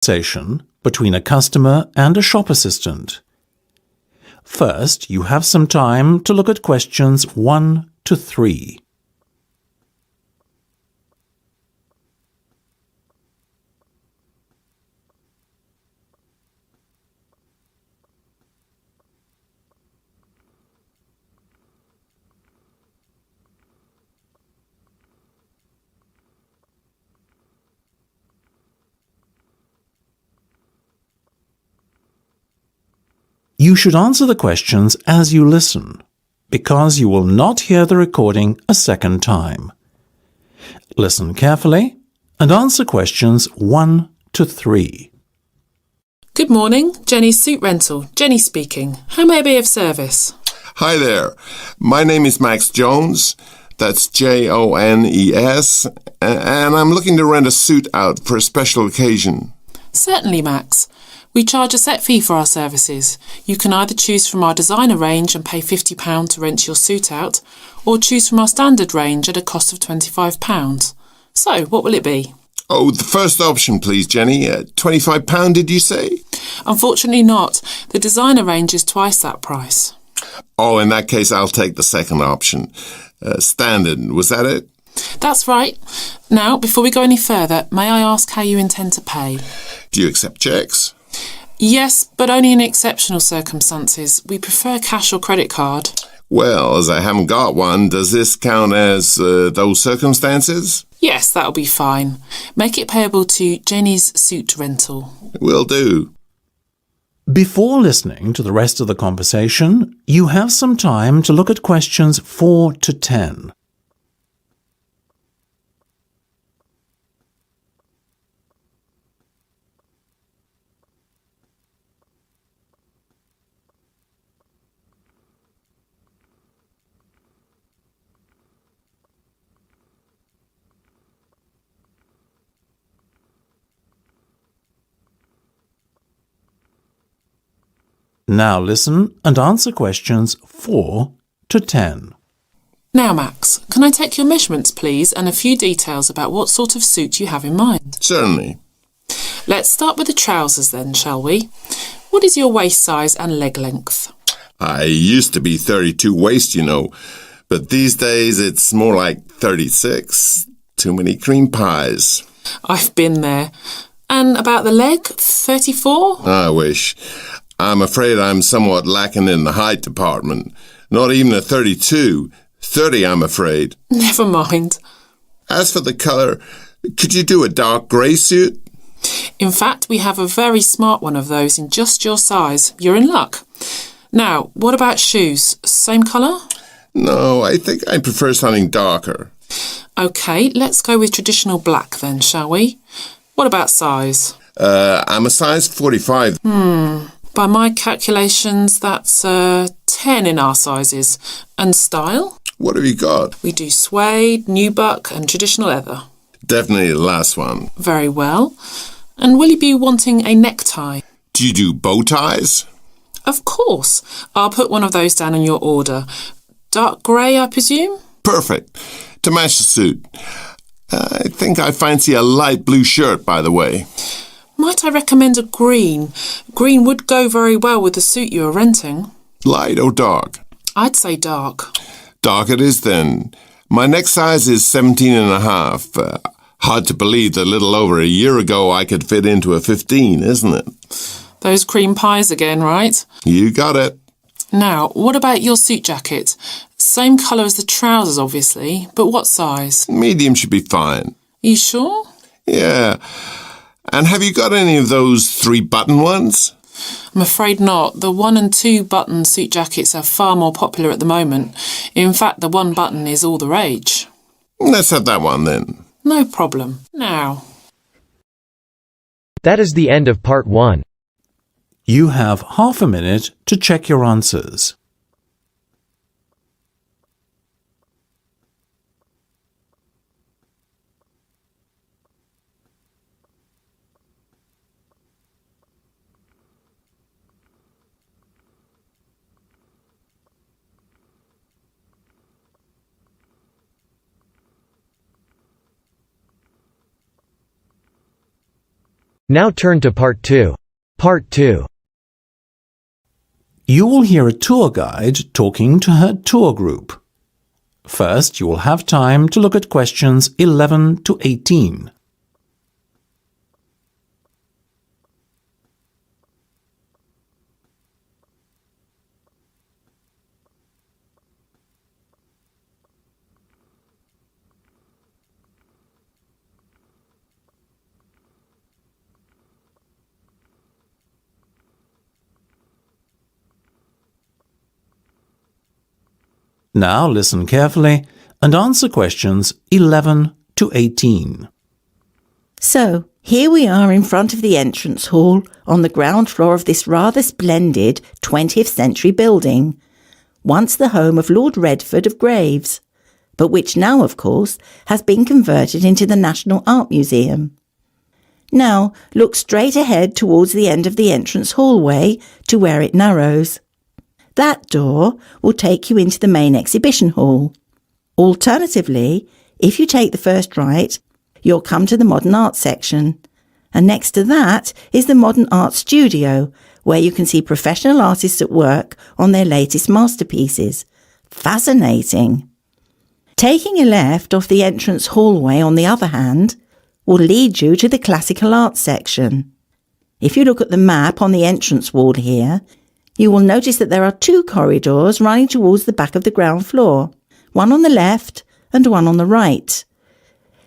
conversation between a customer and a shop assistant. First, you have some time to look at questions 1 to 3. You should answer the questions as you listen, because you will not hear the recording a second time. Listen carefully and answer questions 1 to 3. Good morning, Jenny's Suit Rental. Jenny speaking. How may I be of service? Hi there. My name is Max Jones. That's Jones, and I'm looking to rent a suit out for a special occasion. Certainly, Max. We charge a set fee for our services. You can either choose from our designer range and pay £50 to rent your suit out, or choose from our standard range at a cost of £25. So, what will it be? Oh, the first option, please, Jenny. £25, did you say? Unfortunately not. The designer range is twice that price. Oh, in that case, I'll take the second option. Standard, was that it? That's right. Now, before we go any further, may I ask how you intend to pay? Do you accept checks? Yes, but only in exceptional circumstances. We prefer cash or credit card. Well, as I haven't got one, does this count as those circumstances? Yes, that'll be fine. Make it payable to Jenny's Suit Rental. Will do. Before listening to the rest of the conversation, you have some time to look at questions 4 to 10. Now listen and answer questions 4 to 10. Now, Max, can I take your measurements, please, and a few details about what sort of suit you have in mind? Certainly. Let's start with the trousers then, shall we? What is your waist size and leg length? I used to be 32 waist, you know, but these days it's more like 36. Too many cream pies. I've been there. And about the leg, 34? I wish. I'm afraid I'm somewhat lacking in the height department. Not even a 32. 30, I'm afraid. Never mind. As for the colour, could you do a dark grey suit? In fact, we have a very smart one of those in just your size. You're in luck. Now, what about shoes? Same colour? No, I think I prefer something darker. OK, let's go with traditional black then, shall we? What about size? I'm a size 45. By my calculations, that's 10 in our sizes. And style? What have you got? We do suede, nubuck and traditional leather. Definitely the last one. Very well. And will you be wanting a necktie? Do you do bow ties? Of course. I'll put one of those down in your order. Dark grey, I presume? Perfect. To match the suit. I think I fancy a light blue shirt, by the way. Might I recommend a green? Green would go very well with the suit you are renting. Light or dark? I'd say dark. Dark it is then. My neck size is 17 and a half. Hard to believe that a little over a year ago I could fit into a 15, isn't it? Those cream pies again, right? You got it. Now, what about your suit jacket? Same colour as the trousers, obviously, but what size? Medium should be fine. You sure? Yeah. And have you got any of those 3-button ones? I'm afraid not. The 1 and 2 button suit jackets are far more popular at the moment. In fact, the 1 button is all the rage. Let's have that one then. No problem. Now. That is the end of part 1. You have half a minute to check your answers. Now turn to Part 2. Part 2. You will hear a tour guide talking to her tour group. First, you will have time to look at questions 11 to 18. Now listen carefully and answer questions 11 to 18. So, here we are in front of the entrance hall on the ground floor of this rather splendid 20th century building, once the home of Lord Redford of Graves, but which now, of course, has been converted into the National Art Museum. Now, look straight ahead towards the end of the entrance hallway to where it narrows. That door will take you into the main exhibition hall. Alternatively, if you take the first right, you'll come to the modern art section. And next to that is the modern art studio, where you can see professional artists at work on their latest masterpieces. Fascinating. Taking a left off the entrance hallway, on the other hand, will lead you to the classical art section. If you look at the map on the entrance wall here, you will notice that there are two corridors running towards the back of the ground floor, one on the left and one on the right.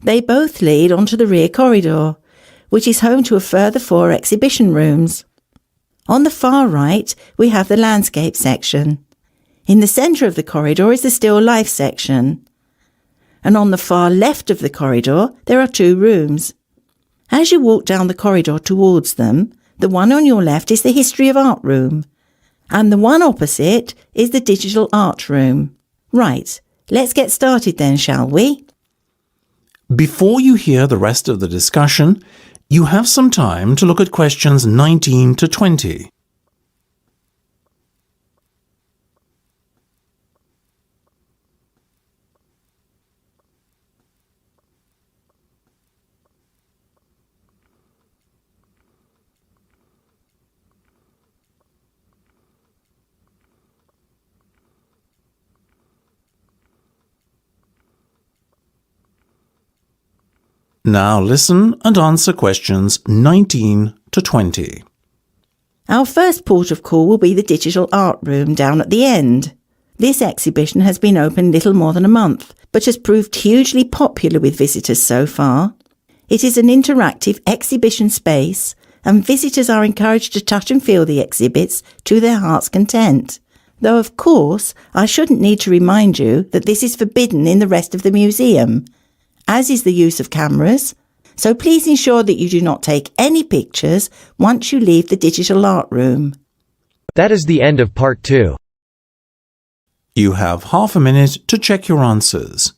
They both lead onto the rear corridor, which is home to a further 4 exhibition rooms. On the far right, we have the landscape section. In the centre of the corridor is the still life section. And on the far left of the corridor, there are 2 rooms. As you walk down the corridor towards them, the one on your left is the history of art room, and the one opposite is the digital art room. Right, let's get started then, shall we? Before you hear the rest of the discussion, you have some time to look at questions 19 to 20. Now listen and answer questions 19 to 20. Our first port of call will be the digital art room down at the end. This exhibition has been open little more than a month, but has proved hugely popular with visitors so far. It is an interactive exhibition space, and visitors are encouraged to touch and feel the exhibits to their heart's content. Though, of course, I shouldn't need to remind you that this is forbidden in the rest of the museum, as is the use of cameras, so please ensure that you do not take any pictures once you leave the digital art room. That is the end of Part 2. You have half a minute to check your answers.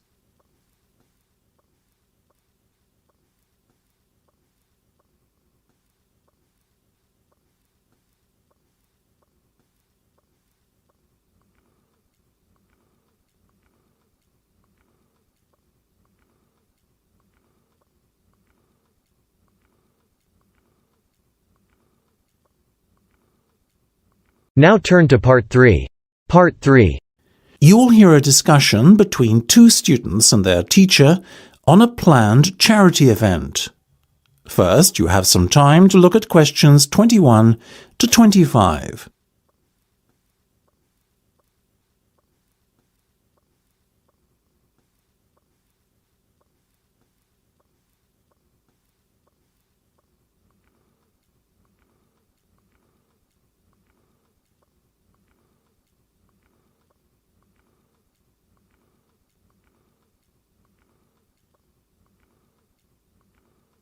Now turn to Part 3. Part 3. You will hear a discussion between 2 students and their teacher on a planned charity event. First, you have some time to look at questions 21 to 25.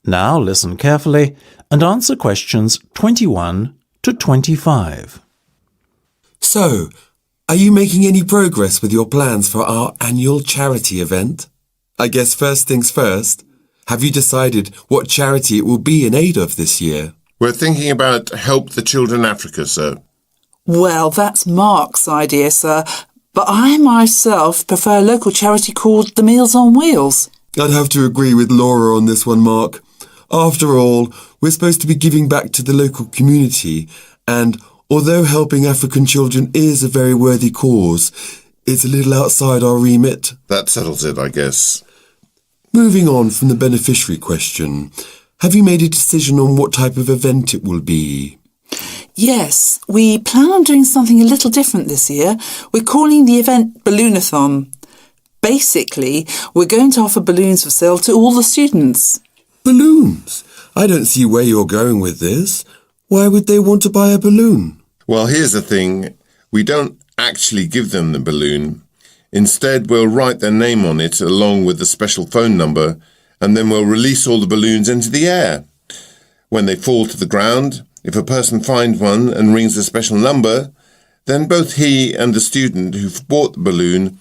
Now listen carefully and answer questions 21 to 25. So, are you making any progress with your plans for our annual charity event? I guess first things first, have you decided what charity it will be in aid of this year? We're thinking about Help the Children Africa, sir. Well, that's Mark's idea, sir, but I myself prefer a local charity called the Meals on Wheels. I'd have to agree with Laura on this one, Mark. After all, We're supposed to be giving back to the local community, and although helping African children is a very worthy cause, it's a little outside our remit. That settles it, I guess. Moving on from the beneficiary question, have you made a decision on what type of event it will be? Yes, we plan on doing something a little different this year. We're calling the event Balloonathon. Basically, we're going to offer balloons for sale to all the students. Balloons? I don't see where you're going with this. Why would they want to buy a balloon? Well, here's the thing. We don't actually give them the balloon. Instead, we'll write their name on it along with the special phone number, and then we'll release all the balloons into the air. When they fall to the ground, if a person finds one and rings a special number, then both he and the student who've bought the balloon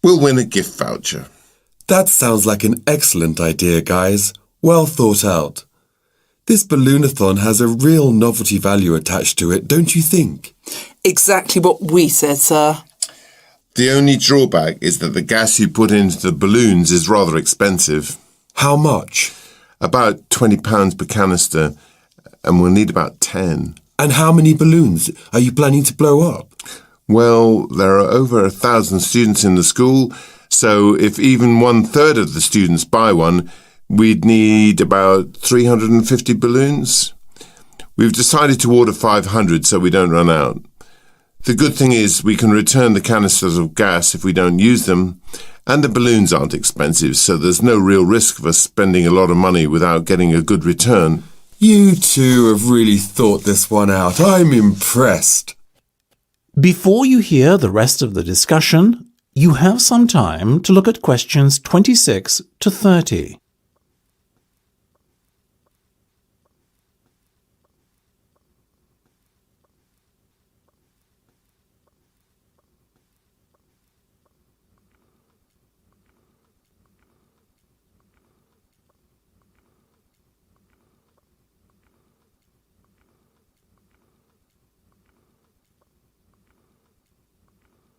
will win a gift voucher. That sounds like an excellent idea, guys. Well thought out. This Balloonathon has a real novelty value attached to it, don't you think? Exactly what we said, sir. The only drawback is that the gas you put into the balloons is rather expensive. How much? About £20 per canister, and we'll need about 10. And how many balloons are you planning to blow up? Well, there are over 1,000 students in the school, so if even 1/3 of the students buy one, we'd need about 350 balloons. We've decided to order 500 so we don't run out. The good thing is we can return the canisters of gas if we don't use them, and the balloons aren't expensive, so there's no real risk of us spending a lot of money without getting a good return. You two have really thought this one out. I'm impressed. Before you hear the rest of the discussion, you have some time to look at questions 26 to 30.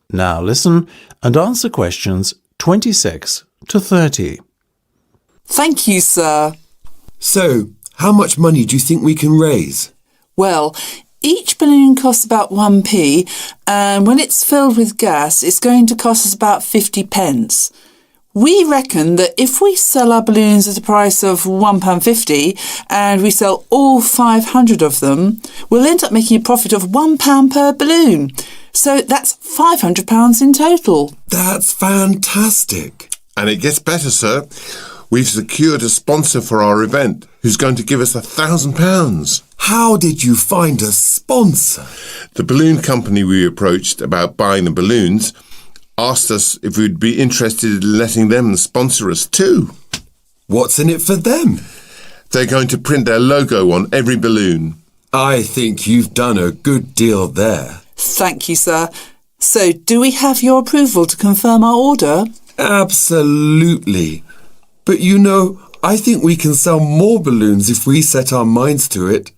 Now listen and answer questions 26 to 30. Thank you, sir. So, how much money do you think we can raise? Well, each balloon costs about 1p, and when it's filled with gas, it's going to cost us about 50 pence. We reckon that if we sell our balloons at a price of £1.50 and we sell all 500 of them, we'll end up making a profit of £1 per balloon. So that's £500 in total. That's fantastic. And it gets better, sir. We've secured a sponsor for our event who's going to give us £1,000. How did you find a sponsor? The balloon company we approached about buying the balloons asked us if we'd be interested in letting them sponsor us too. What's in it for them? They're going to print their logo on every balloon. I think you've done a good deal there. Thank you, sir. So, do we have your approval to confirm our order? Absolutely. But you know, I think we can sell more balloons if we set our minds to it.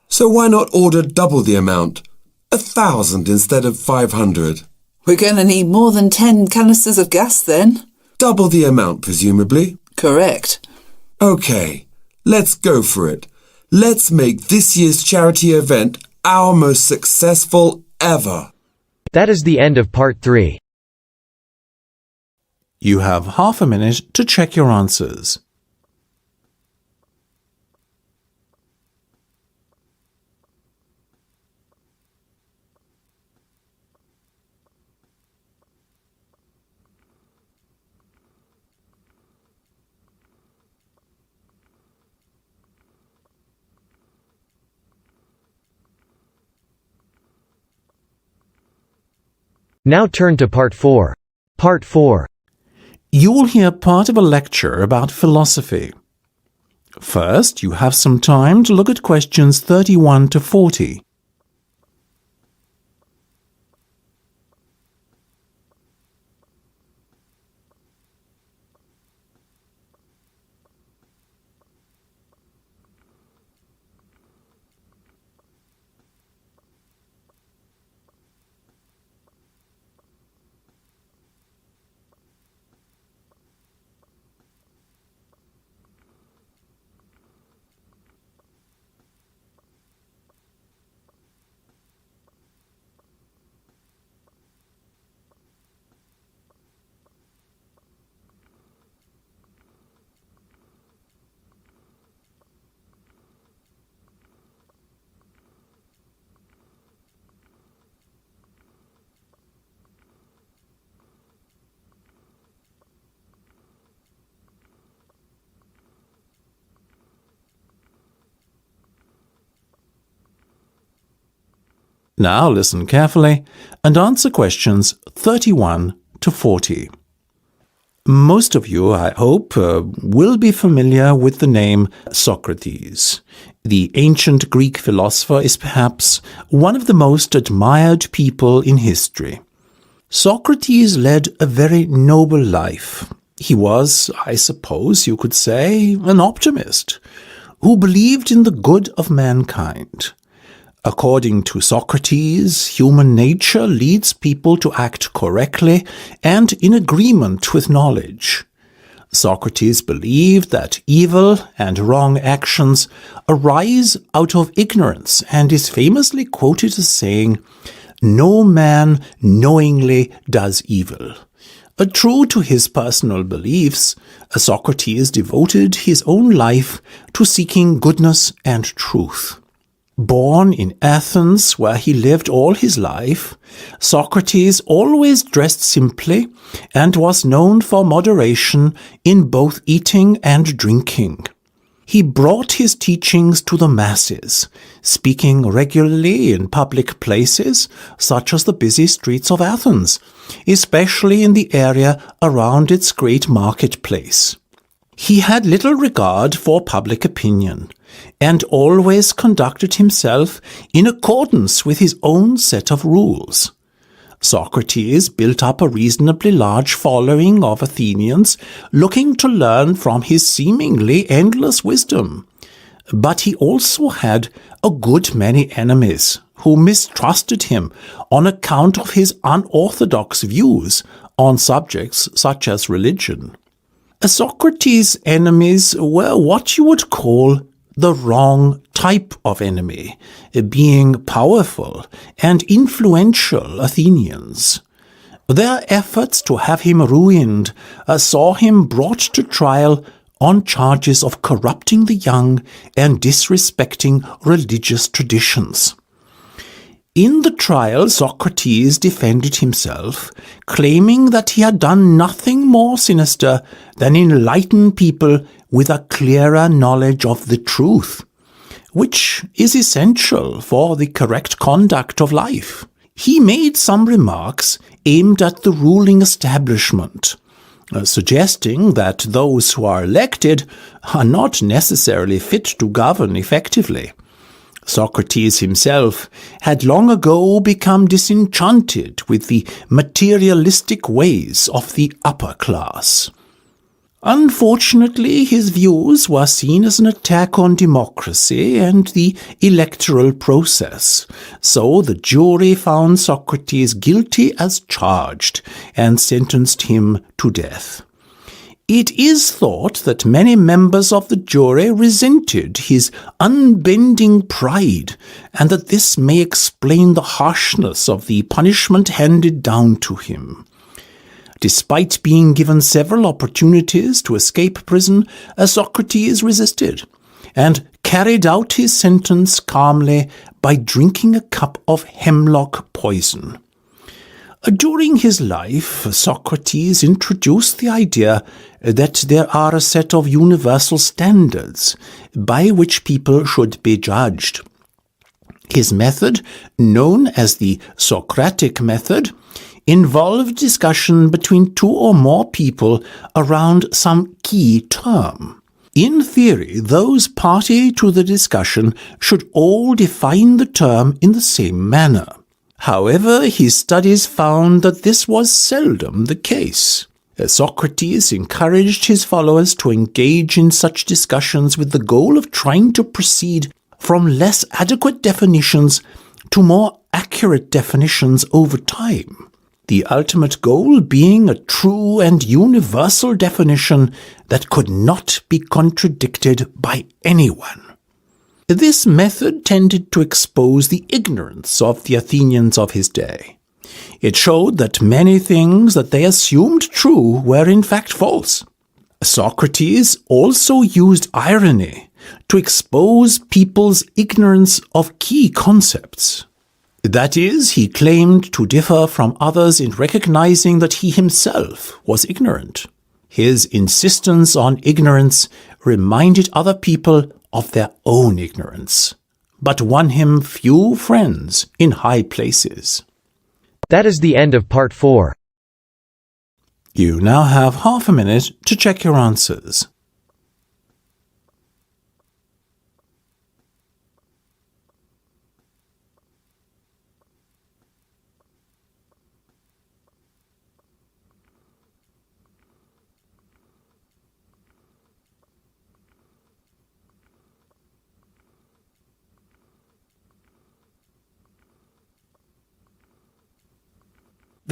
So why not order double the amount? 1,000 instead of 500. We're going to need more than 10 canisters of gas then. Double the amount, presumably. Correct. OK, let's go for it. Let's make this year's charity event our most successful ever. That is the end of part 3. You have half a minute to check your answers. Now turn to part 4. Part 4. You will hear part of a lecture about philosophy. First, you have some time to look at questions 31 to 40. Now listen carefully and answer questions 31 to 40. Most of you, I hope, will be familiar with the name Socrates. The ancient Greek philosopher is perhaps one of the most admired people in history. Socrates led a very noble life. He was, I suppose you could say, an optimist who believed in the good of mankind. According to Socrates, human nature leads people to act correctly and in agreement with knowledge. Socrates believed that evil and wrong actions arise out of ignorance and is famously quoted as saying, "No man knowingly does evil." True to his personal beliefs, Socrates devoted his own life to seeking goodness and truth. Born in Athens, where he lived all his life, Socrates always dressed simply and was known for moderation in both eating and drinking. He brought his teachings to the masses, speaking regularly in public places such as the busy streets of Athens, especially in the area around its great marketplace. He had little regard for public opinion and always conducted himself in accordance with his own set of rules. Socrates built up a reasonably large following of Athenians looking to learn from his seemingly endless wisdom. But he also had a good many enemies who mistrusted him on account of his unorthodox views on subjects such as religion. Socrates' enemies were what you would call the wrong type of enemy, being powerful and influential Athenians. Their efforts to have him ruined saw him brought to trial on charges of corrupting the young and disrespecting religious traditions. In the trial, Socrates defended himself, claiming that he had done nothing more sinister than enlighten people with a clearer knowledge of the truth, which is essential for the correct conduct of life. He made some remarks aimed at the ruling establishment, suggesting that those who are elected are not necessarily fit to govern effectively. Socrates himself had long ago become disenchanted with the materialistic ways of the upper class. Unfortunately, his views were seen as an attack on democracy and the electoral process, so the jury found Socrates guilty as charged and sentenced him to death. It is thought that many members of the jury resented his unbending pride, and that this may explain the harshness of the punishment handed down to him. Despite being given several opportunities to escape prison, Socrates resisted, and carried out his sentence calmly by drinking a cup of hemlock poison. During his life, Socrates introduced the idea that there are a set of universal standards by which people should be judged. His method, known as the Socratic method, involved discussion between two or more people around some key term. In theory, those party to the discussion should all define the term in the same manner. However, his studies found that this was seldom the case. Socrates encouraged his followers to engage in such discussions with the goal of trying to proceed from less adequate definitions to more accurate definitions over time. The ultimate goal being a true and universal definition that could not be contradicted by anyone. This method tended to expose the ignorance of the Athenians of his day. It showed that many things that they assumed true were in fact false. Socrates also used irony to expose people's ignorance of key concepts. That is, he claimed to differ from others in recognizing that he himself was ignorant. His insistence on ignorance reminded other people of their own ignorance. but won him few friends in high places. That is the end of part 4. You now have half a minute to check your answers.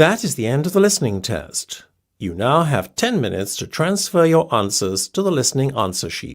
That is the end of the listening test. You now have 10 minutes to transfer your answers to the listening answer sheet.